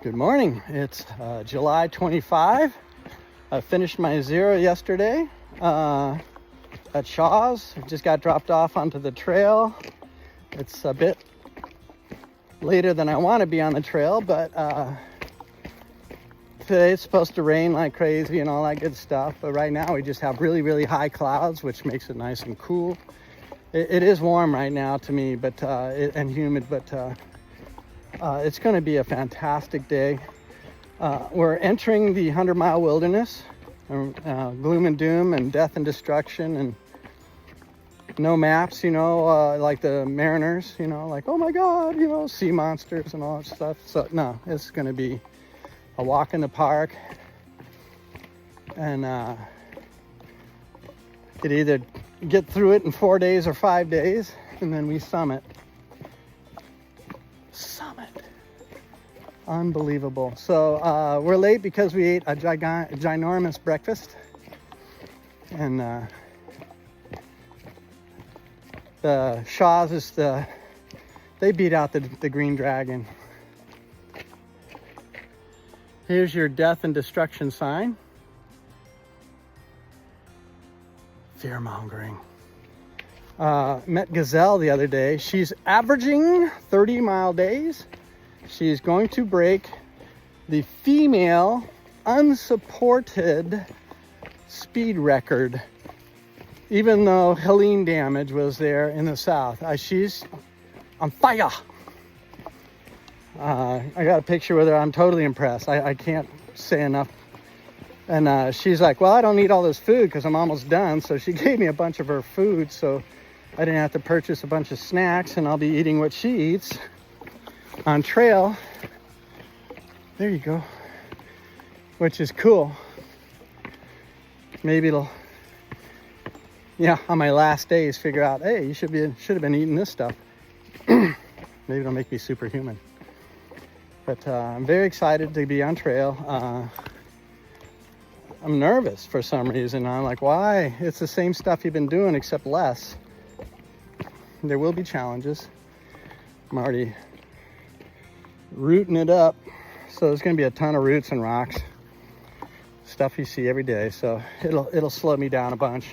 Good morning. It's July 25. I finished my zero yesterday at Shaw's. I just got dropped off onto the trail. It's a bit later than I want to be on the trail, but today it's supposed to rain like crazy and all that good stuff. But right now we just have really, really high clouds, which makes it nice and cool. It is warm right now to me, but and humid, but it's going to be a fantastic day. We're entering the 100-mile wilderness, gloom and doom and death and destruction, and no maps, like the mariners, like, oh my God, sea monsters and all that stuff. So no, it's going to be a walk in the park, and could either get through it in 4 days or 5 days, and then we summit. Unbelievable. So we're late because we ate a ginormous breakfast, and the Shaw's is they beat out the Green Dragon. Here's your death and destruction sign. Fear mongering. Met Gazelle the other day. She's averaging 30-mile days. She's going to break the female unsupported speed record, even though Helene damage was there in the south. She's on fire. I got a picture with her. I'm totally impressed. I can't say enough. And she's like, well, I don't need all this food because I'm almost done. So she gave me a bunch of her food, so I didn't have to purchase a bunch of snacks, and I'll be eating what she eats on trail. There you go. Which is cool. Maybe it'll, on my last days figure out, hey, you should have been eating this stuff. Maybe it'll make me superhuman. But I'm very excited to be on trail. I'm nervous for some reason. I'm like, why? It's the same stuff you've been doing except less. There will be challenges. I'm already rooting it up, so there's going to be a ton of roots and rocks, stuff you see every day, so it'll slow me down a bunch.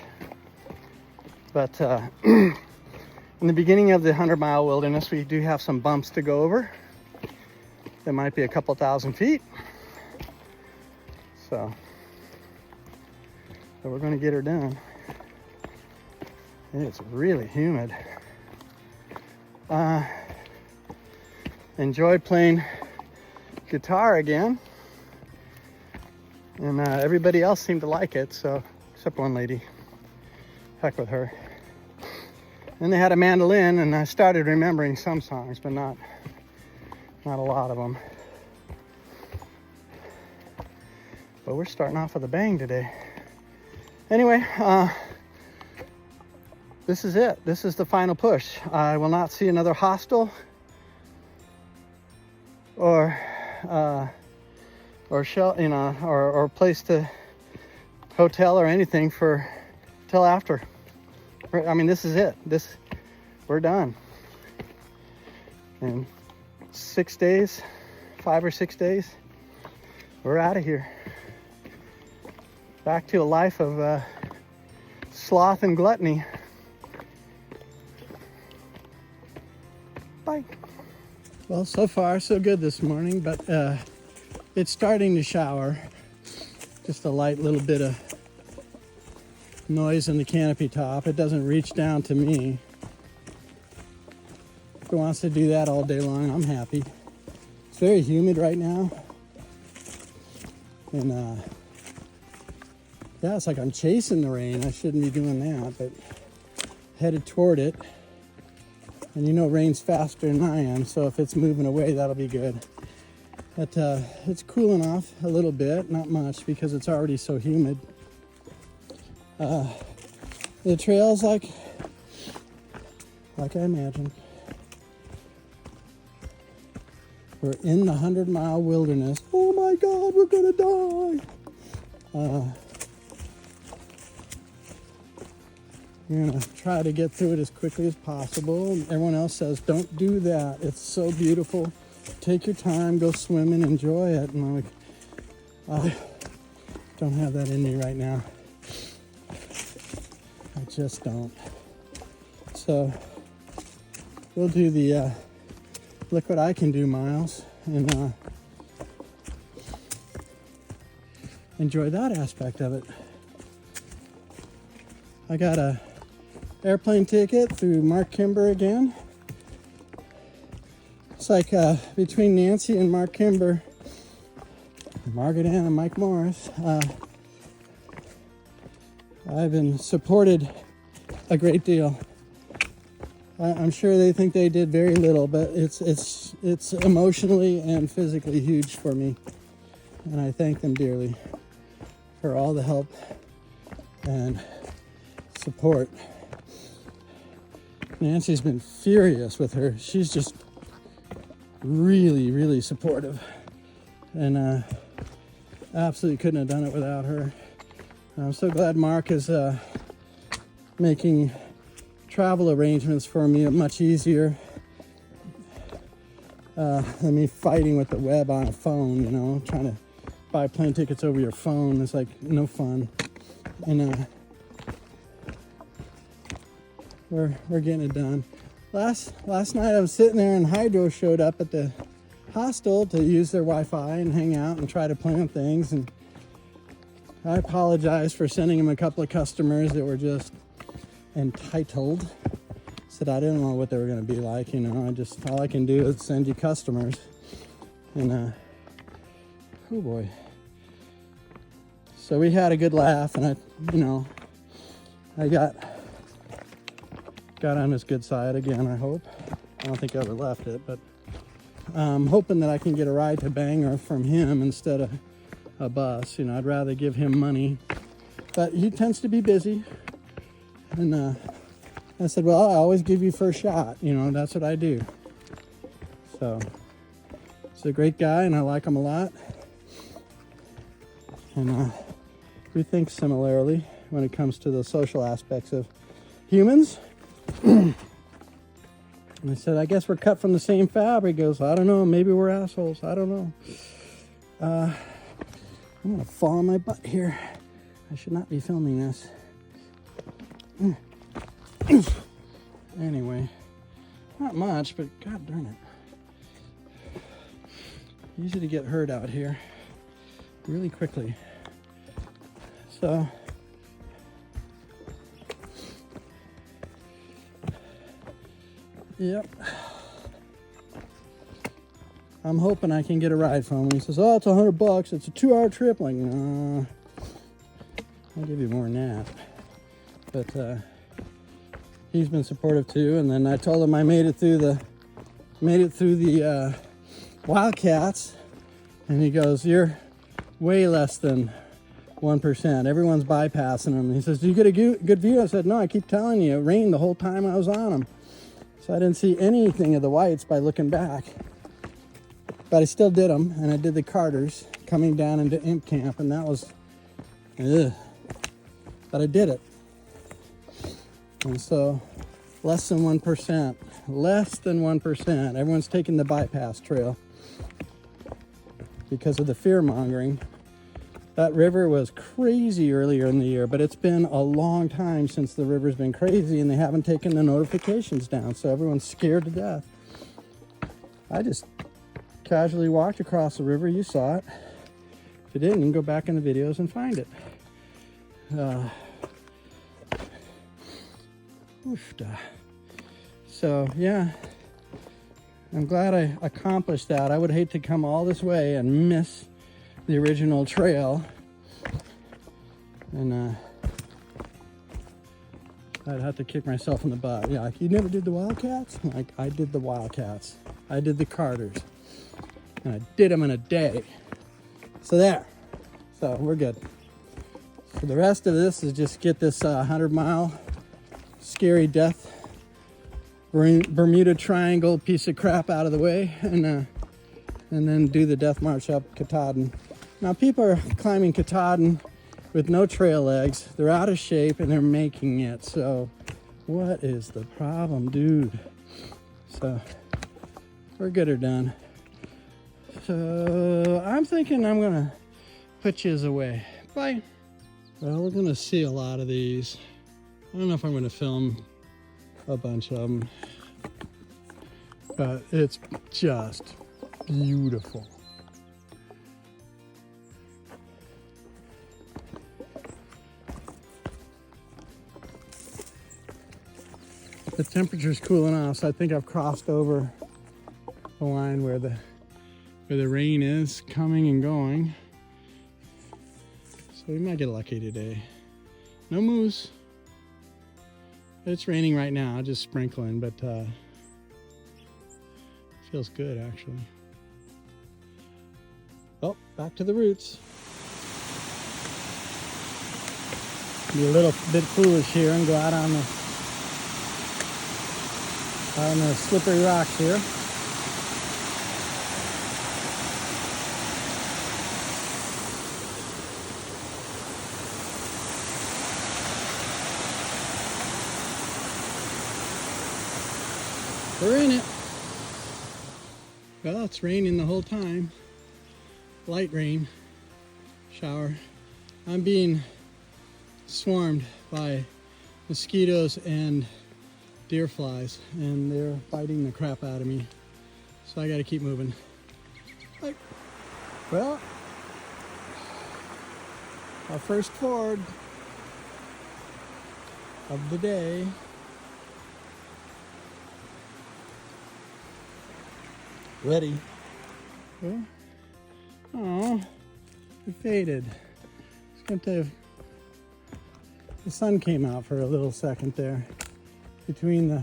But in the beginning of the 100-mile wilderness, we do have some bumps to go over. There might be a couple thousand feet, so we're going to get her done. It's really humid. Enjoyed playing guitar again, and everybody else seemed to like it, so except one lady. Heck with her. Then they had a mandolin, and I started remembering some songs, but not a lot of them. But we're starting off with a bang today. Anyway, this is it. This is the final push. I will not see another hostel or place to hotel or anything till after. I mean, this is it. We're done. In 6 days, 5 or 6 days, we're out of here. Back to a life of sloth and gluttony. Bye. Well, so far so good this morning, but it's starting to shower. Just a light little bit of noise in the canopy top. It doesn't reach down to me. If it wants to do that all day long, I'm happy. It's very humid right now. And it's like I'm chasing the rain. I shouldn't be doing that, but headed toward it. And rain's faster than I am, so if it's moving away, that'll be good. But it's cooling off a little bit, not much, because it's already so humid. The trail's like I imagined. We're in the 100-mile wilderness. Oh my God, we're gonna die. We're gonna try to get through it as quickly as possible. Everyone else says, don't do that. It's so beautiful. take your time, go swimming, enjoy it. And I'm like, I don't have that in me right now. I just don't. So we'll do the look what I can do miles and enjoy that aspect of it. I got a airplane ticket through Mark Kimber again. It's like between Nancy and Mark Kimber, Margaret Ann and Mike Morris, I've been supported a great deal. I'm sure they think they did very little, but it's emotionally and physically huge for me, and I thank them dearly for all the help and support. Nancy's been furious with her. She's just really, really supportive, and absolutely couldn't have done it without her. I'm so glad Mark is making travel arrangements for me much easier than me fighting with the web on a phone, you know, trying to buy plane tickets over your phone. It's like no fun. And we're getting it done. Last night I was sitting there and Hydro showed up at the hostel to use their Wi-Fi and hang out and try to plan things, and I apologized for sending him a couple of customers that were just entitled. Said I didn't know what they were going to be like, you know. All I can do is send you customers. And oh boy. So we had a good laugh, and I got on his good side again, I hope. I don't think I ever left it, but I'm hoping that I can get a ride to Bangor from him instead of a bus. You know, I'd rather give him money, but he tends to be busy. And I said, well, I always give you first shot. You know, that's what I do. So he's a great guy, and I like him a lot. And we think similarly when it comes to the social aspects of humans. And I said, I guess we're cut from the same fabric. He goes, I don't know, maybe we're assholes. I don't know. I'm gonna fall on my butt here. I should not be filming this. Anyway, not much, but god darn it. Easy to get hurt out here really quickly. So yep. I'm hoping I can get a ride from him. He says, oh, it's $100. It's a 2-hour trip. I'm like, nah, I'll give you more than that. But he's been supportive too. And then I told him I made it through the Wildcats. And he goes, you're way less than 1%. Everyone's bypassing them. He says, do you get a good view? I said, no, I keep telling you, it rained the whole time I was on them. So I didn't see anything of the whites by looking back. But I still did them, and I did the Carters coming down into Imp Camp, and that was, ugh. But I did it. And so, less than 1%. Less than 1%. Everyone's taking the bypass trail because of the fear-mongering. That river was crazy earlier in the year, but it's been a long time since the river's been crazy, and they haven't taken the notifications down, so everyone's scared to death. I just casually walked across the river. You saw it. If you didn't, you can go back in the videos and find it. So yeah, I'm glad I accomplished that. I would hate to come all this way and miss the original trail, and I'd have to kick myself in the butt. Yeah, like, you never did the Wildcats? Like, I did the Wildcats. I did the Carters. And I did them in a day. So there. So we're good. So the rest of this is just get this 100-mile scary death Bermuda Triangle piece of crap out of the way, and then do the death march up Katahdin. Now people are climbing Katahdin with no trail legs. They're out of shape and they're making it. So what is the problem, dude? So we're good or done. So I'm thinking I'm gonna put yous away. Bye. Well, we're gonna see a lot of these. I don't know if I'm gonna film a bunch of them, but it's just beautiful. The temperature's cooling off, so I think I've crossed over the line where the rain is coming and going. So we might get lucky today. No moose. It's raining right now, just sprinkling, but feels good actually. Oh, back to the roots. Be a little bit foolish here and go out on the slippery rocks here. We're in it. Well, it's raining the whole time. Light rain, shower. I'm being swarmed by mosquitoes and deer flies, and they're biting the crap out of me. So I gotta keep moving. Well, our first ford of the day. Ready. Well, oh, it faded. It's going to, the sun came out for a little second there between the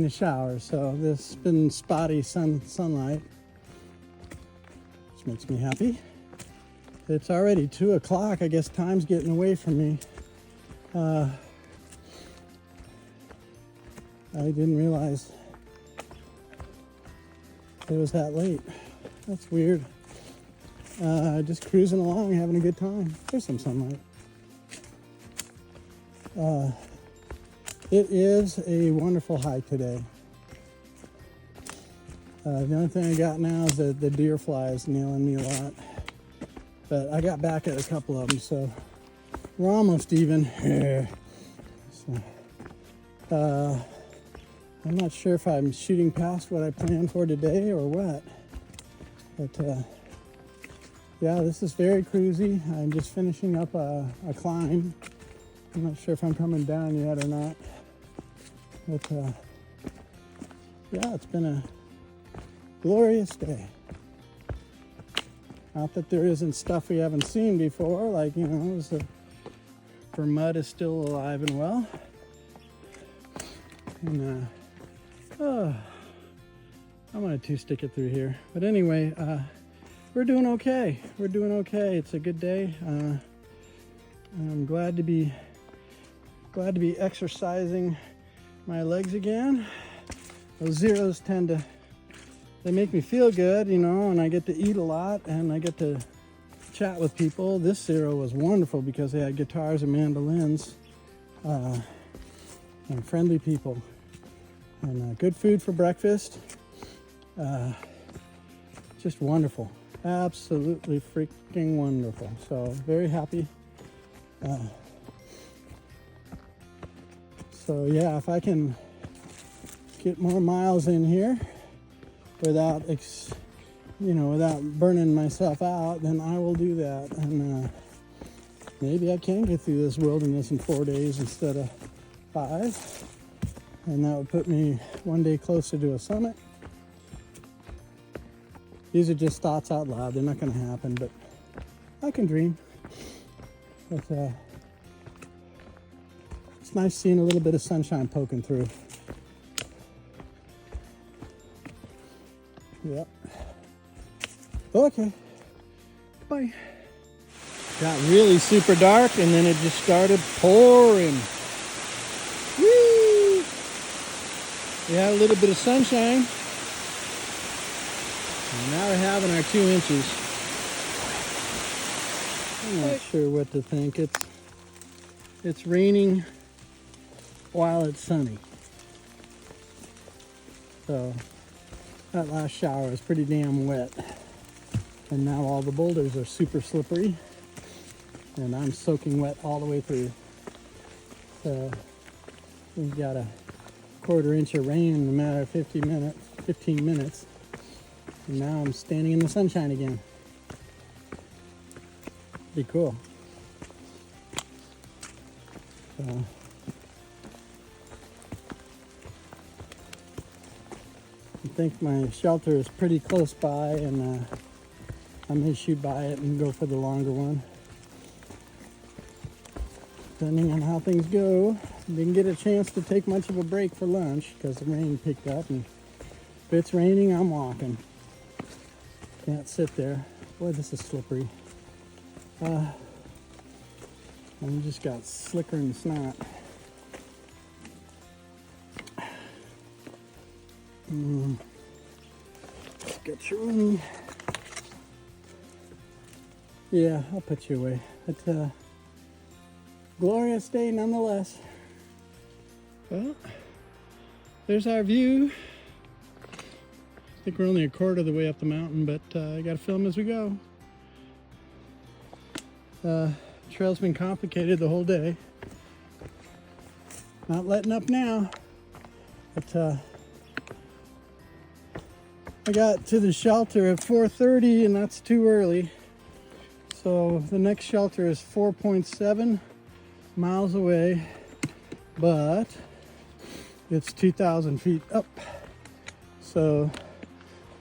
showers. So this has been spotty sunlight, which makes me happy. It's already 2 o'clock. I guess time's getting away from me. I didn't realize it was that late. That's weird. Just cruising along, having a good time. There's some sunlight. It is a wonderful hike today. The only thing I got now is the deer flies nailing me a lot. But I got back at a couple of them, so we're almost even. So, I'm not sure if I'm shooting past what I planned for today or what, but yeah, this is very cruisy. I'm just finishing up a climb. I'm not sure if I'm coming down yet or not, but yeah, it's been a glorious day. Not that there isn't stuff we haven't seen before, like, you know, the mud is still alive and well. And I'm gonna stick it through here. But anyway, we're doing okay. We're doing okay. It's a good day. I'm glad to be exercising my legs again. Those zeros they make me feel good, you know, and I get to eat a lot and I get to chat with people. This zero was wonderful because they had guitars and mandolins and friendly people. And good food for breakfast. Just wonderful. Absolutely freaking wonderful. So very happy. So yeah, if I can get more miles in here without burning myself out, then I will do that. And maybe I can get through this wilderness in 4 days instead of 5. And that would put me one day closer to a summit. These are just thoughts out loud. They're not going to happen, but I can dream. But it's nice seeing a little bit of sunshine poking through. Yep. Okay. Bye. Got really super dark, and then it just started pouring. Whee! We had a little bit of sunshine. And now we're having our 2 inches. I'm not sure what to think. It's raining while it's sunny. So That last shower was pretty damn wet. And now all the boulders are super slippery. And I'm soaking wet all the way through. So we got a 1/4 inch of rain in a matter of 15 minutes. And now I'm standing in the sunshine again. Be cool. So, I think my shelter is pretty close by, and I may shoot by it and go for the longer one. Depending on how things go, didn't get a chance to take much of a break for lunch because the rain picked up, and if it's raining, I'm walking. Can't sit there. Boy, this is slippery. I just got slicker and snot. Get your room. Yeah, I'll put you away. It's a glorious day nonetheless. Well, there's our view. I think we're only a 1/4 of the way up the mountain, but I gotta film as we go. Trail's been complicated the whole day. Not letting up now. But I got to the shelter at 4:30, and that's too early. So the next shelter is 4.7 miles away, but it's 2,000 feet up. So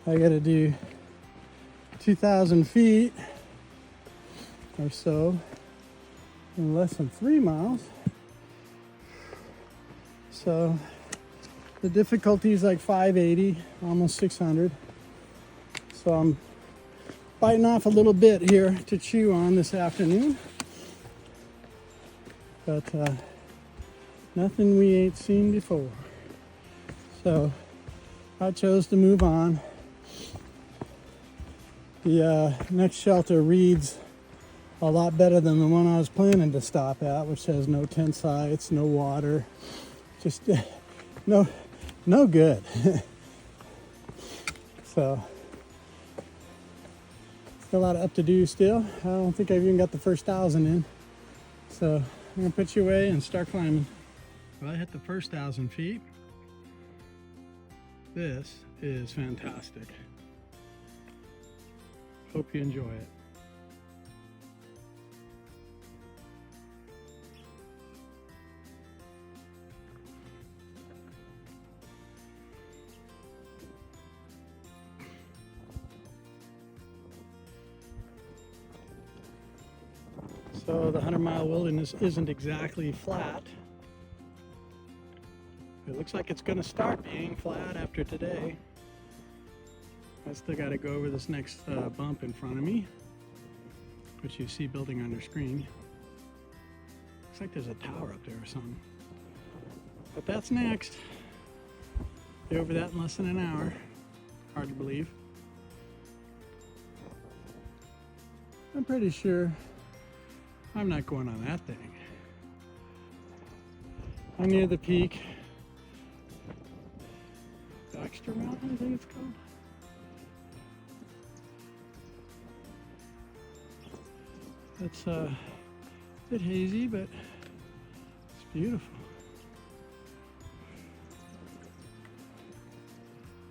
I gotta do 2,000 feet or so in less than 3 miles. So the difficulty is like 580, almost 600. So I'm biting off a little bit here to chew on this afternoon. But nothing we ain't seen before. So I chose to move on. The next shelter reads a lot better than the one I was planning to stop at, which has no tent sites, no water, just no good. So still a lot up to do still. I don't think I've even got the first 1,000 in. So I'm gonna put you away and start climbing. Well, I hit the first 1,000 feet. This is fantastic. Hope you enjoy it. So the 100-mile wilderness isn't exactly flat. It looks like it's going to start being flat after today. I still got to go over this next bump in front of me, which you see building on your screen. Looks like there's a tower up there or something. But that's next. Be over that in less than an hour. Hard to believe. I'm pretty sure I'm not going on that thing. I'm near the peak. Baxter Mountain, I think it's called. It's a bit hazy, but it's beautiful.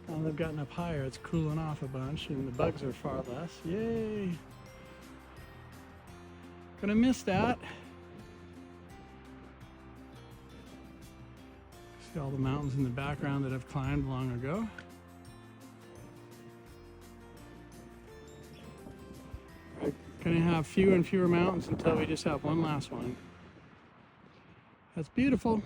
Now they've gotten up higher, it's cooling off a bunch, and the bugs are far less. Yay! Gonna miss that. See all the mountains in the background that I've climbed long ago. We're gonna have fewer and fewer mountains until we just have one last one. That's beautiful.